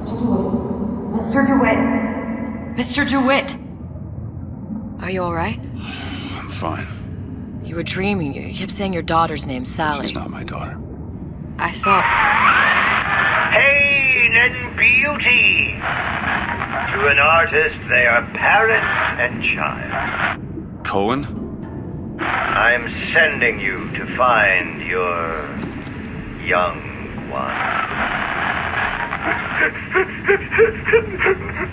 Mr. DeWitt! Mr. DeWitt! Are you alright? I'm fine. You were dreaming. You kept saying your daughter's name, Sally. She's not my daughter. I thought... Pain and beauty! To an artist, they are parent and child. Cohen? I'm sending you to find your young one.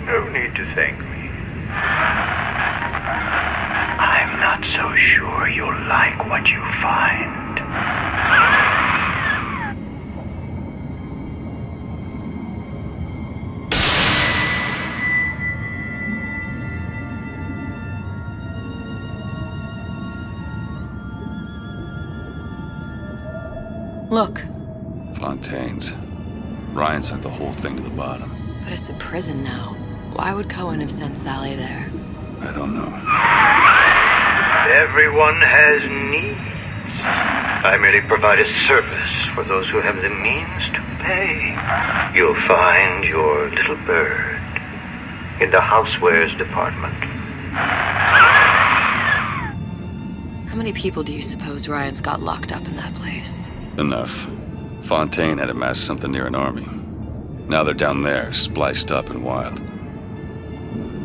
No need to thank me. I'm not so sure you'll like what you find. Look. Fontaine's. Ryan sent the whole thing to the bottom. But it's a prison now. Why would Cohen have sent Sally there? I don't know. Everyone has needs. I merely provide a service for those who have the means to pay. You'll find your little bird in the housewares department. How many people do you suppose Ryan's got locked up in that place? Enough. Fontaine had amassed something near an army. Now they're down there, spliced up and wild.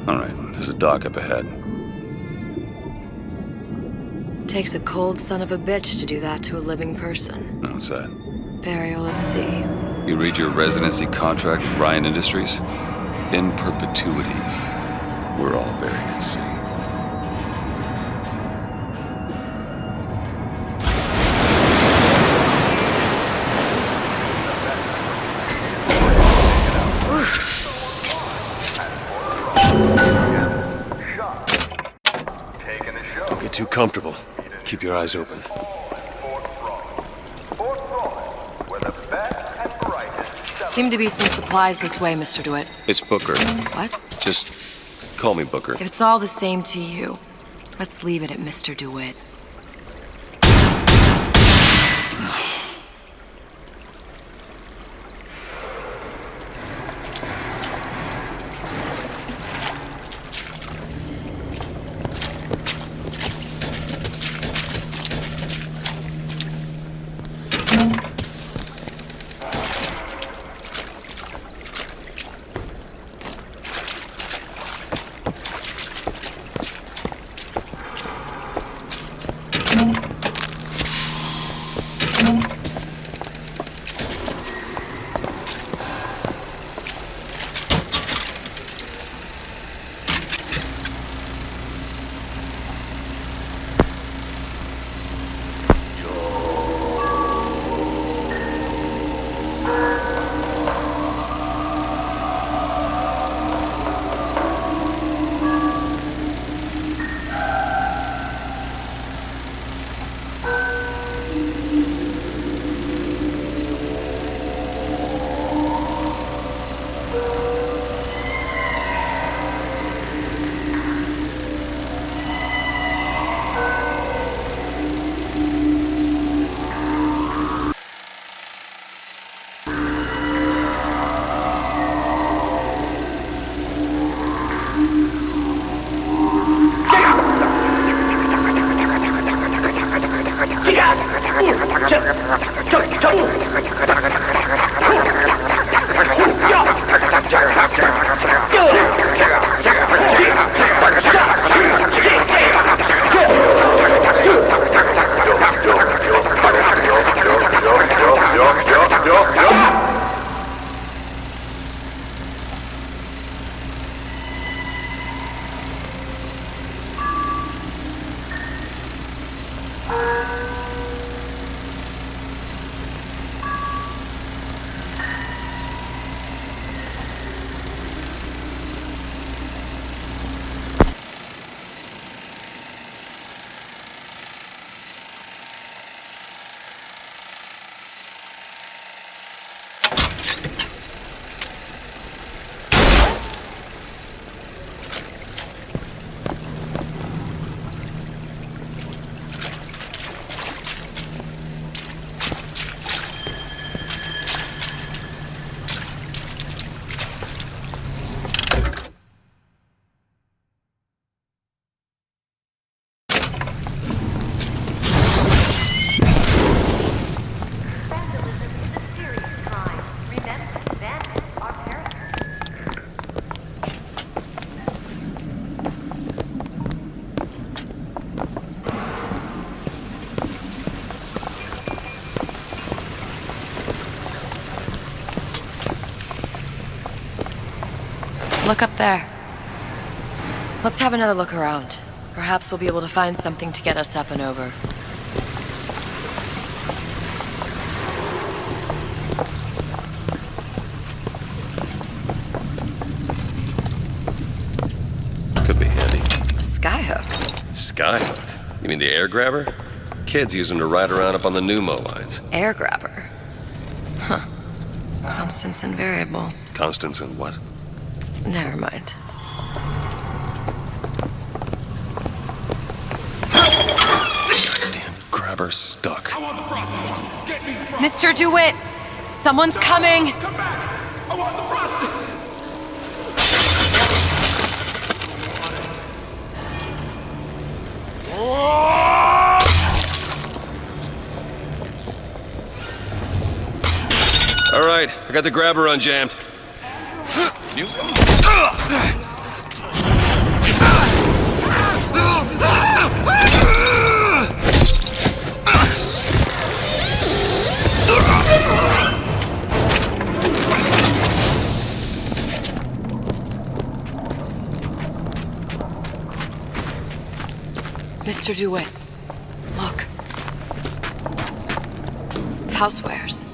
Alright, there's a dock up ahead. Takes a cold son of a bitch to do that to a living person. What's that? Burial at sea. You read your residency contract with Ryan Industries? In perpetuity, we're all buried at sea. Don't get too comfortable. Keep your eyes open. Seem to be some supplies this way, Mr. DeWitt. It's Booker. What? Just call me Booker. If it's all the same to you, let's leave it at Mr. DeWitt. Look up there. Let's have another look around. Perhaps we'll be able to find something to get us up and over. Could be handy. A skyhook. Skyhook? You mean the air grabber? Kids use them to ride around up on the pneumo lines. Air grabber. Huh. Constants and variables. Constants and what? Never mind. Damn grabber stuck. Mr. DeWitt! Someone's coming! Come back! I want the frosting! All right, I got the grabber unjammed. Mr. DeWitt, look. Housewares.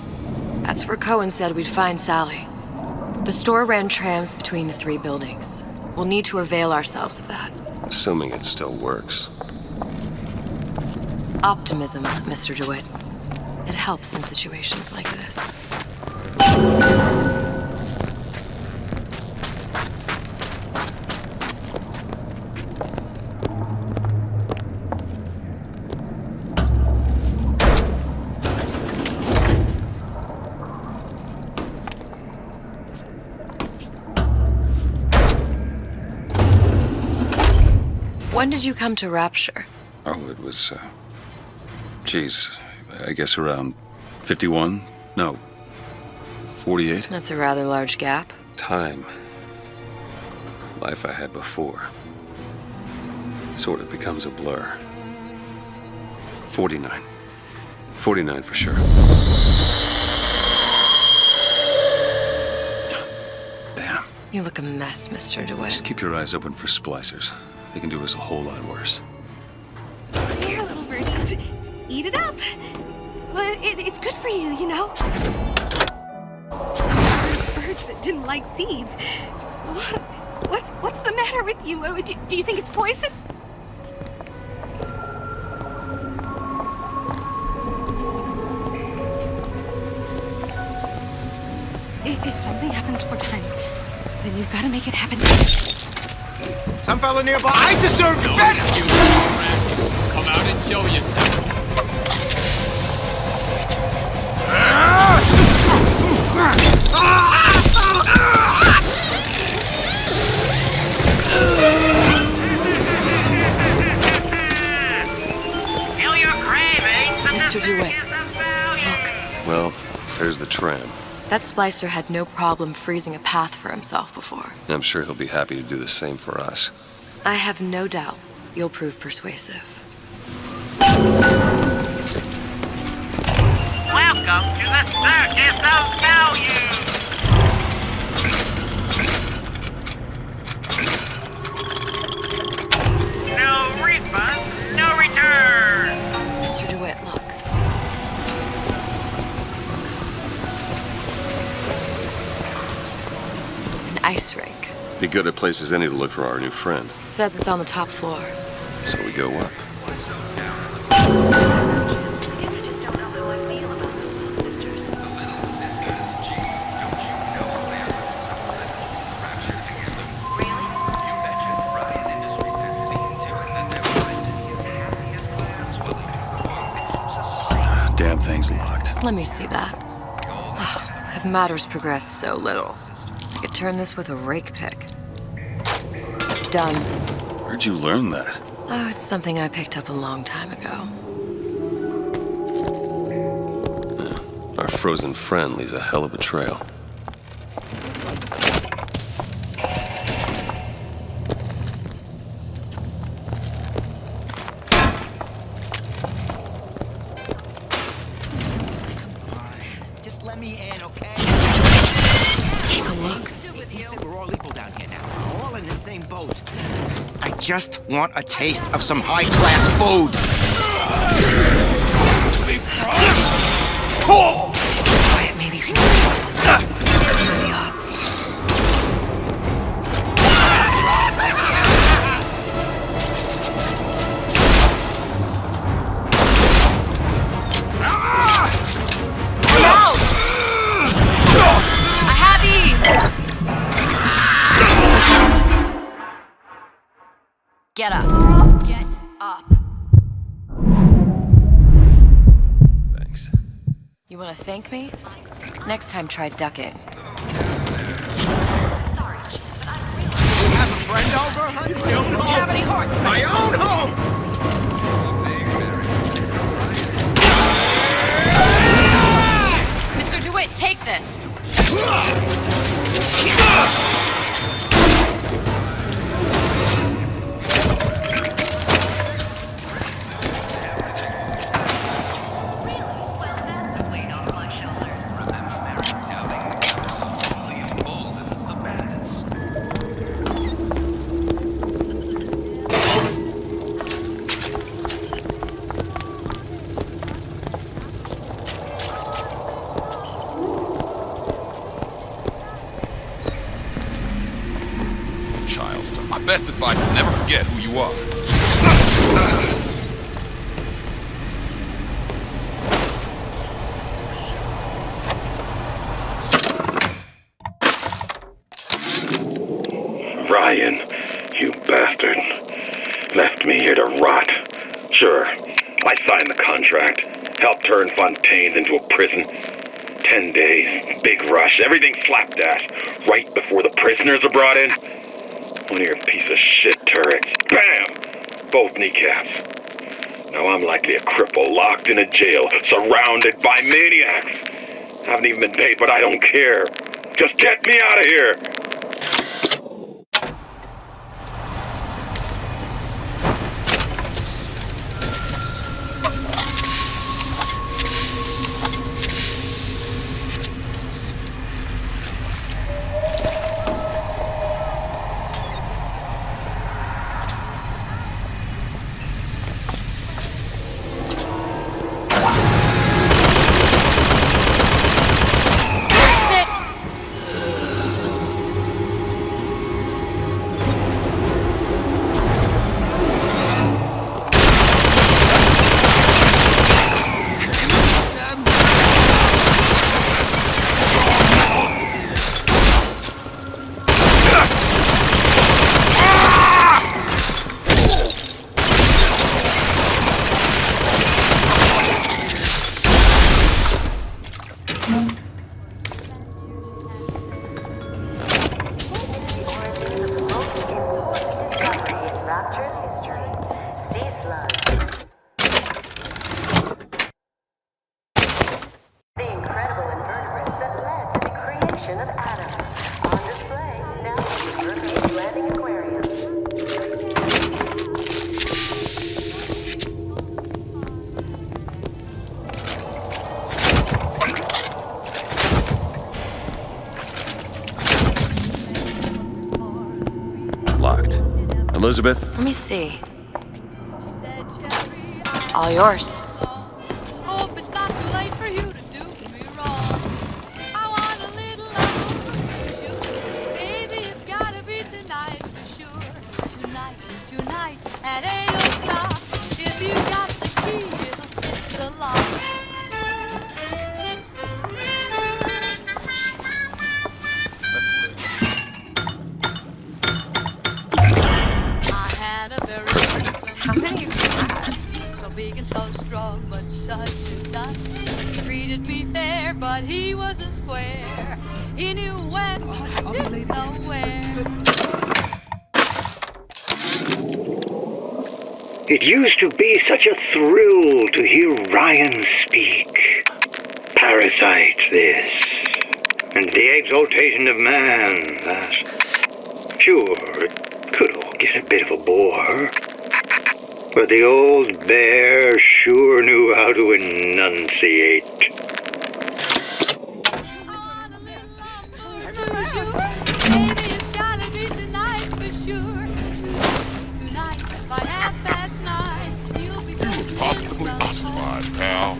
That's where Cohen said we'd find Sally. The store ran trams between the 3 buildings. We'll need to avail ourselves of that. Assuming it still works. Optimism, Mr. DeWitt. It helps in situations like this. When did you come to Rapture? Oh, it was, geez, I guess around 51? No, 48? That's a rather large gap. Time. Life I had before. Sort of becomes a blur. 49. 49 for sure. Damn. You look a mess, Mr. DeWitt. Just keep your eyes open for splicers. They can do us a whole lot worse. Here, little birdies. Eat it up. Well, it's good for you, you know. Birds that didn't like seeds. What's the matter with you? Do you think it's poison? If something happens 4 times, then you've got to make it happen. Some fella nearby. I deserve better! Come out and show yourself. Kill your cravings. Mr. DeWitt, look. Well, there's the tram. That splicer had no problem freezing a path for himself before. I'm sure he'll be happy to do the same for us. I have no doubt you'll prove persuasive. Welcome to the Circus of Value. No refund, no return. Mr. DeWitt, look. An ice rink. Be good at places any to look for our new friend. Says it's on the top floor. So we go up. Damn thing's locked. Let me see that. Have matters progressed so little? I could turn this with a rake pick. Done. Where'd you learn that? Oh, it's something I picked up a long time ago. Our frozen friend leaves a hell of a trail. Just let me in, okay? Take a Oh, look. He said we're all equal down here now. We're all in the same boat. I just want a taste of some high-class food. Quiet, maybe you can get it. What are the odds? Get up. Get up. Thanks. You want to thank me? Next time, try ducking. You have a friend over? My own home. Do you have any horses? My own home! Mr. DeWitt, take this. My best advice is never forget who you are. Ryan, you bastard. Left me here to rot. Sure, I signed the contract. Helped turn Fontaine's into a prison. 10 days, big rush, everything slapdash. Right before the prisoners are brought in. One of your piece of shit turrets. Bam! Both kneecaps. Now I'm likely a cripple locked in a jail, surrounded by maniacs. Haven't even been paid, but I don't care. Just get me out of here! Elizabeth? Let me see. All yours. Hope it's not too late for you to do me wrong. I want a little love with you. Baby, it's gotta be tonight for sure. Tonight at 8 o'clock. If you got the key, it'll fit the lock. How many have you had? So big and so strong, but such a dust. He treated me fair, but he wasn't square. He knew when, but didn't know where. It used to be such a thrill to hear Ryan speak. Parasite, this. And the exaltation of man, that. Sure, it could all get a bit of a bore. But the old bear sure knew how to enunciate. Baby, it's gotta be tonight for sure. Tonight, by 9:30, you'll be Positively ossified, pal.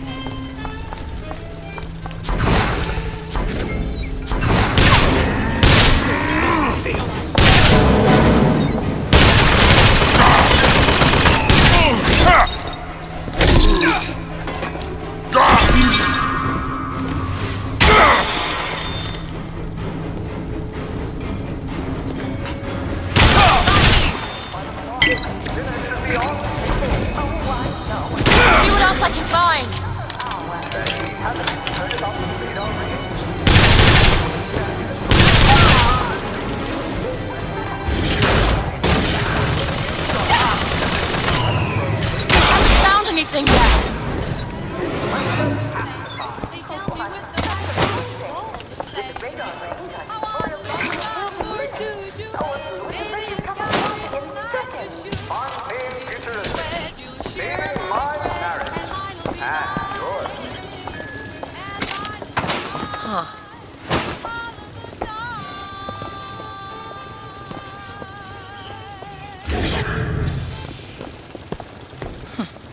See what else I can find. Haven't found anything yet. They tell me with the right all the same. I wanna love more do you? Baby, it's gotta be tonight for sure. Where you'll share my bread and mine'll be mine. And mine'll be mine. Huh.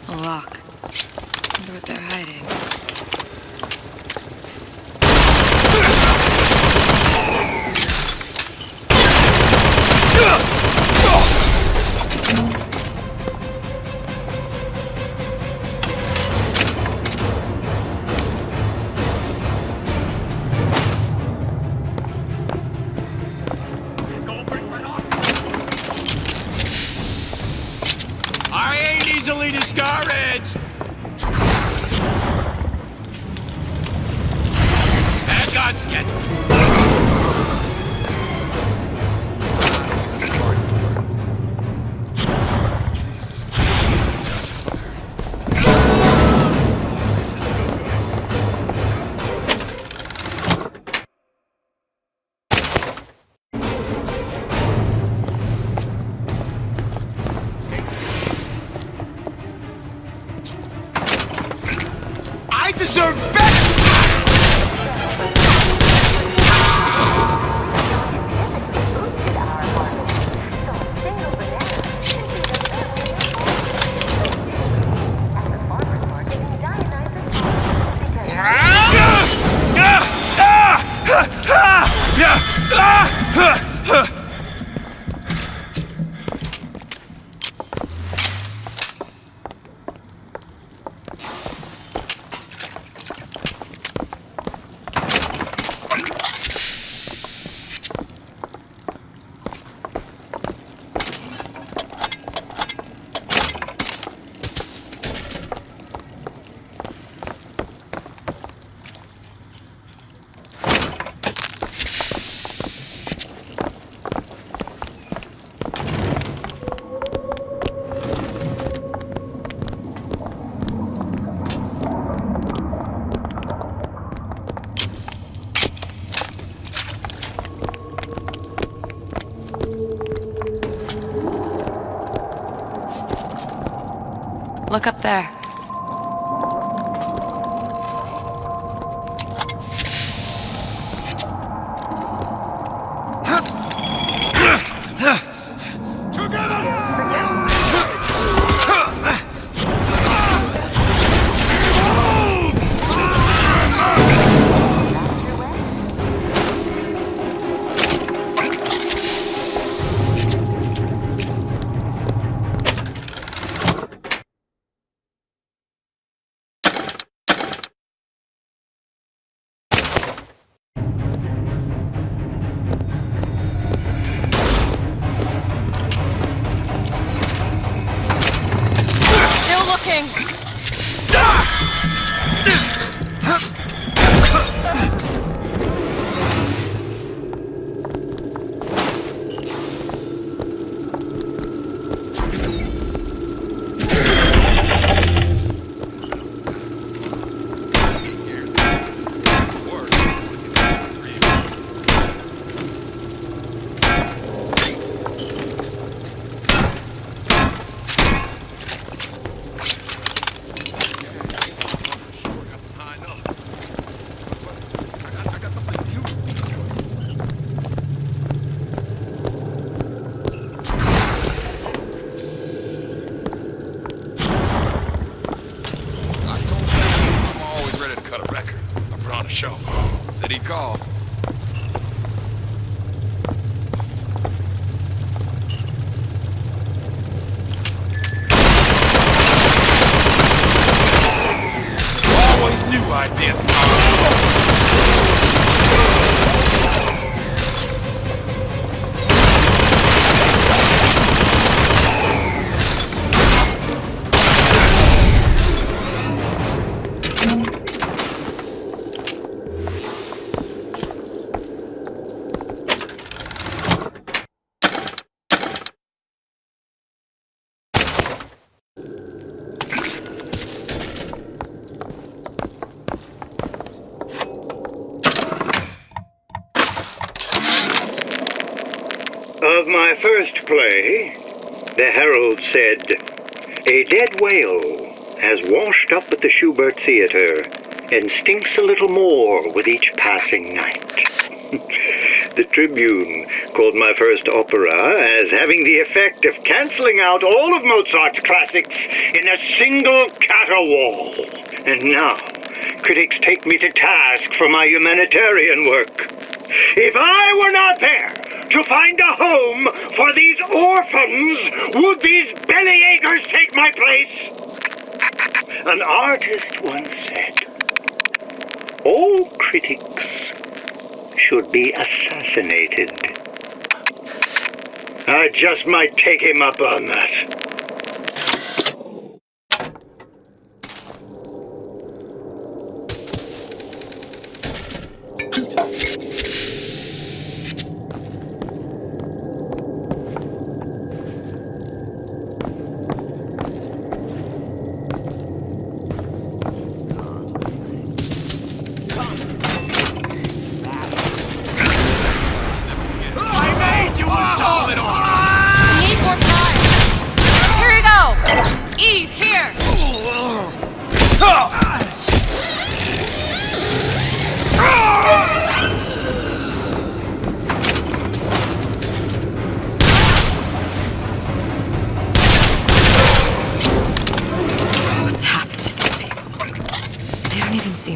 A lock. Wonder what they're hiding. I ain't easily discouraged. That got sketchy. I deserve better! Look up there. record. I put on a show. Said he'd call. Always knew I'd be a star. Of my first play, the Herald said, "A dead whale has washed up at the Schubert Theater and stinks a little more with each passing night." The Tribune called my first opera as having the effect of canceling out all of Mozart's classics in a single caterwaul. And now, critics take me to task for my humanitarian work. If I were not there to find a home for these orphans, would these bellyachers take my place? An artist once said, "All critics should be assassinated." I just might take him up on that.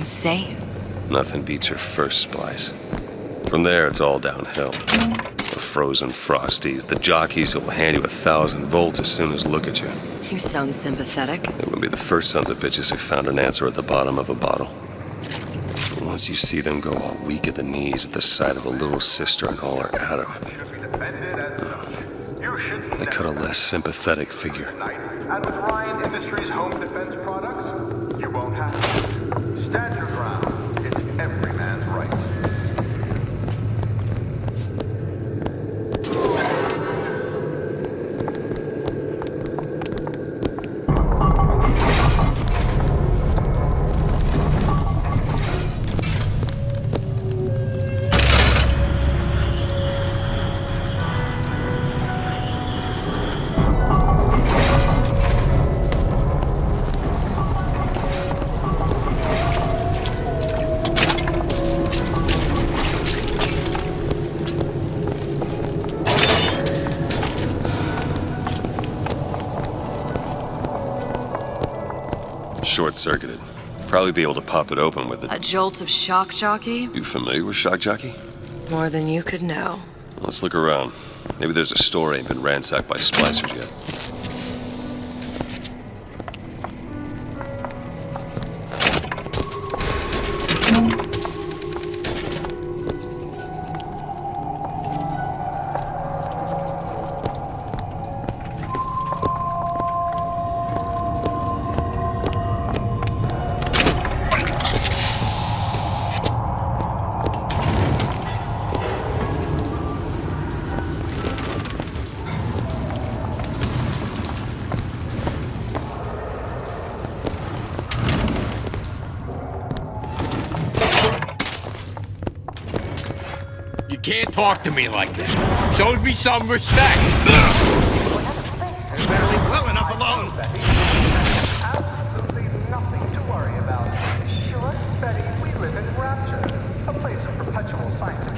Sane. Nothing beats your first splice. From there, it's all downhill. The frozen frosties, the jockeys who will hand you 1,000 volts as soon as look at you. You sound sympathetic. They will be the first sons of bitches who found an answer at the bottom of a bottle. And once you see them go all weak at the knees at the sight of a little sister and all her Adam, they cut a less sympathetic figure. And with Ryan Industries home defense products, you won't have to. Stand your ground. It's every man's right. Short-circuited. Probably be able to pop it open with A jolt of shock jockey? You familiar with shock jockey? More than you could know. Let's look around. Maybe there's a store ain't been ransacked by splicers yet. You can't talk to me like this. Shows me some respect. Better leave well enough alone. Absolutely nothing to worry about. Sure, Betty, we live in Rapture, a place of perpetual scientific.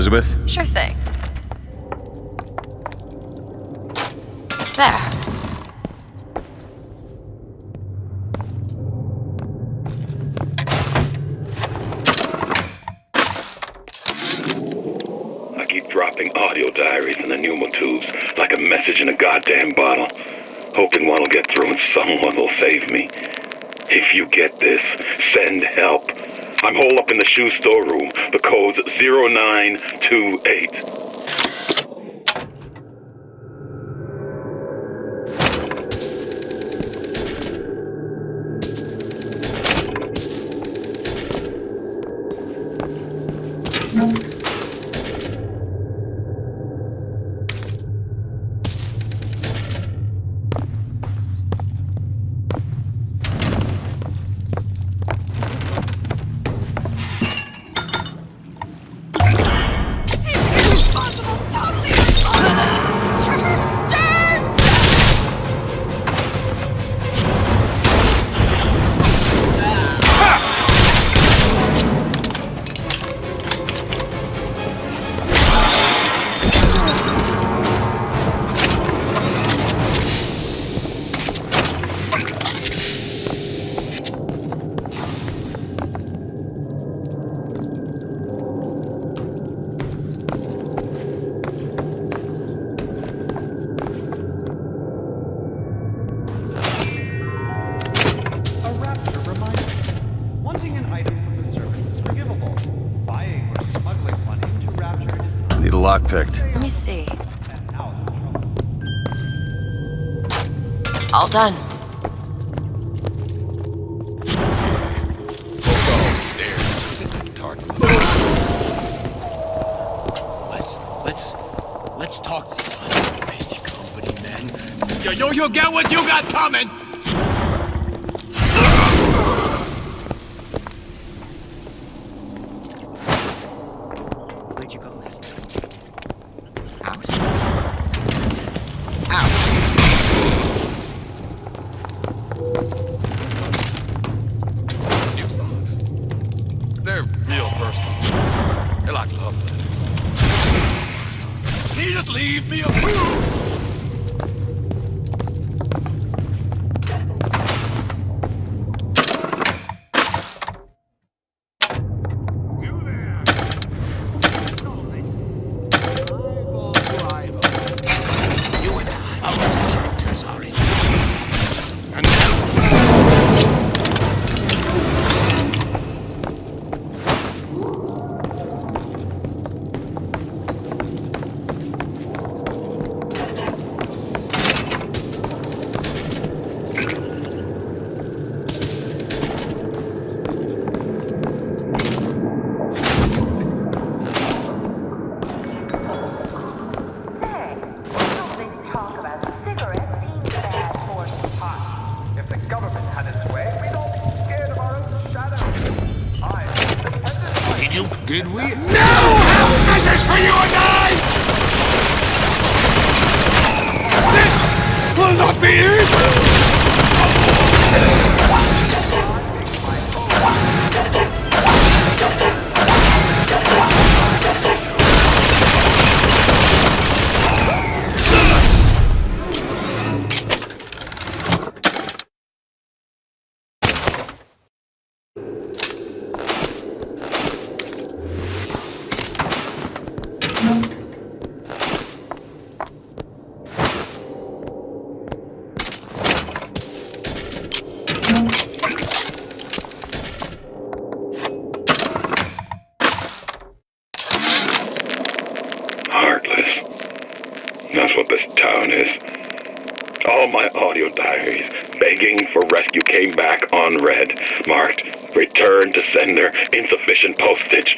Elizabeth? Sure thing. There. I keep dropping audio diaries in the pneumotubes like a message in a goddamn bottle, hoping one will get through and someone will save me. If you get this, send help. I'm holed up in the shoe store room. The code's 0928. Need a lock picked. Let me see. All done. Let's talk. Bitch company, man. You'll get what you got coming. Where'd you go last night? Out. New songs. They're real personal. They're like love letters. Can you just leave me alone? Did we? No! This is for you and I! This will not be easy! Heartless. That's what this town is. All my audio diaries begging for rescue came back unread, marked return to sender, insufficient postage.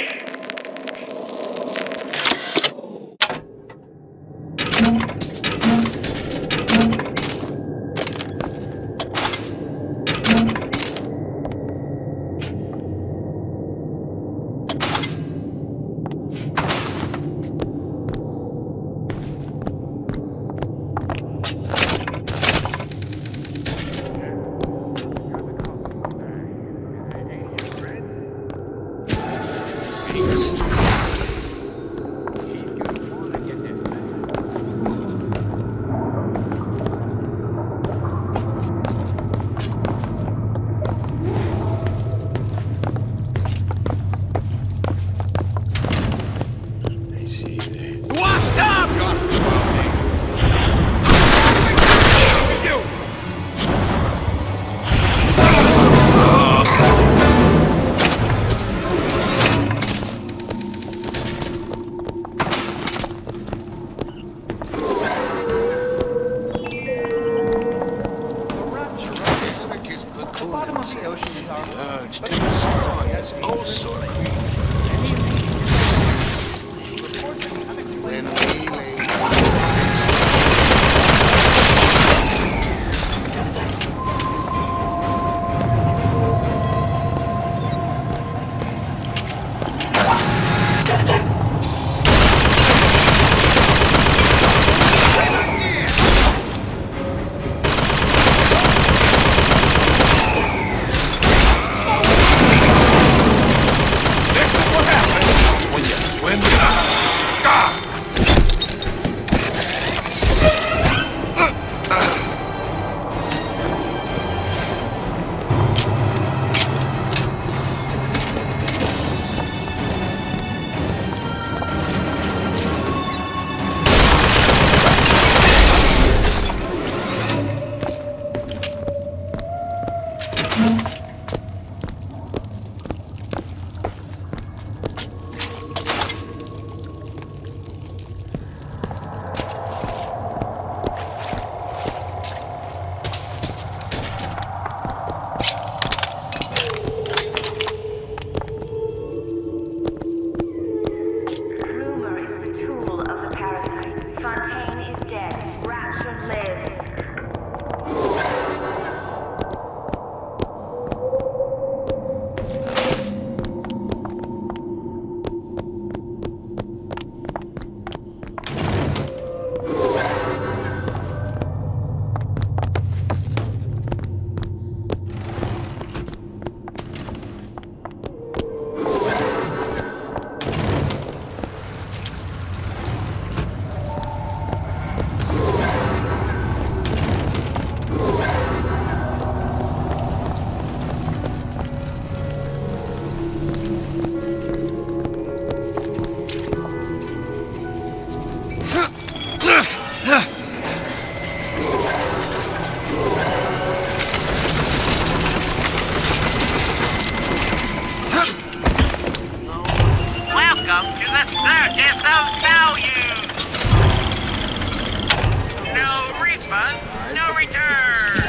Fun, no return.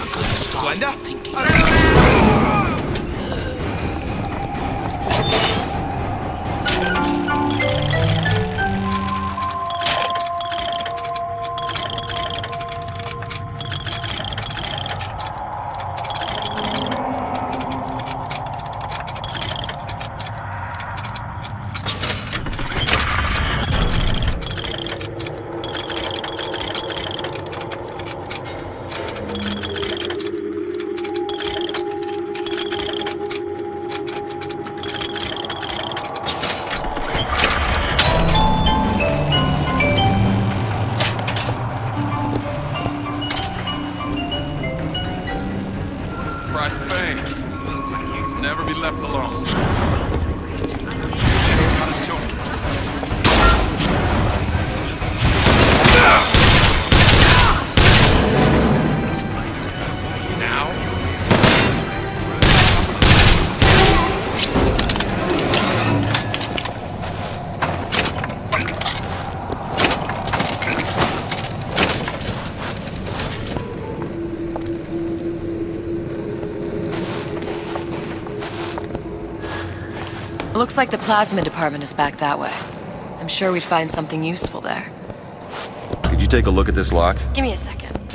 A good start is thinking. Price of fame. Never be left alone. Now? Looks like the plasma department is back that way. I'm sure we'd find something useful there. Could you take a look at this lock? Give me a second.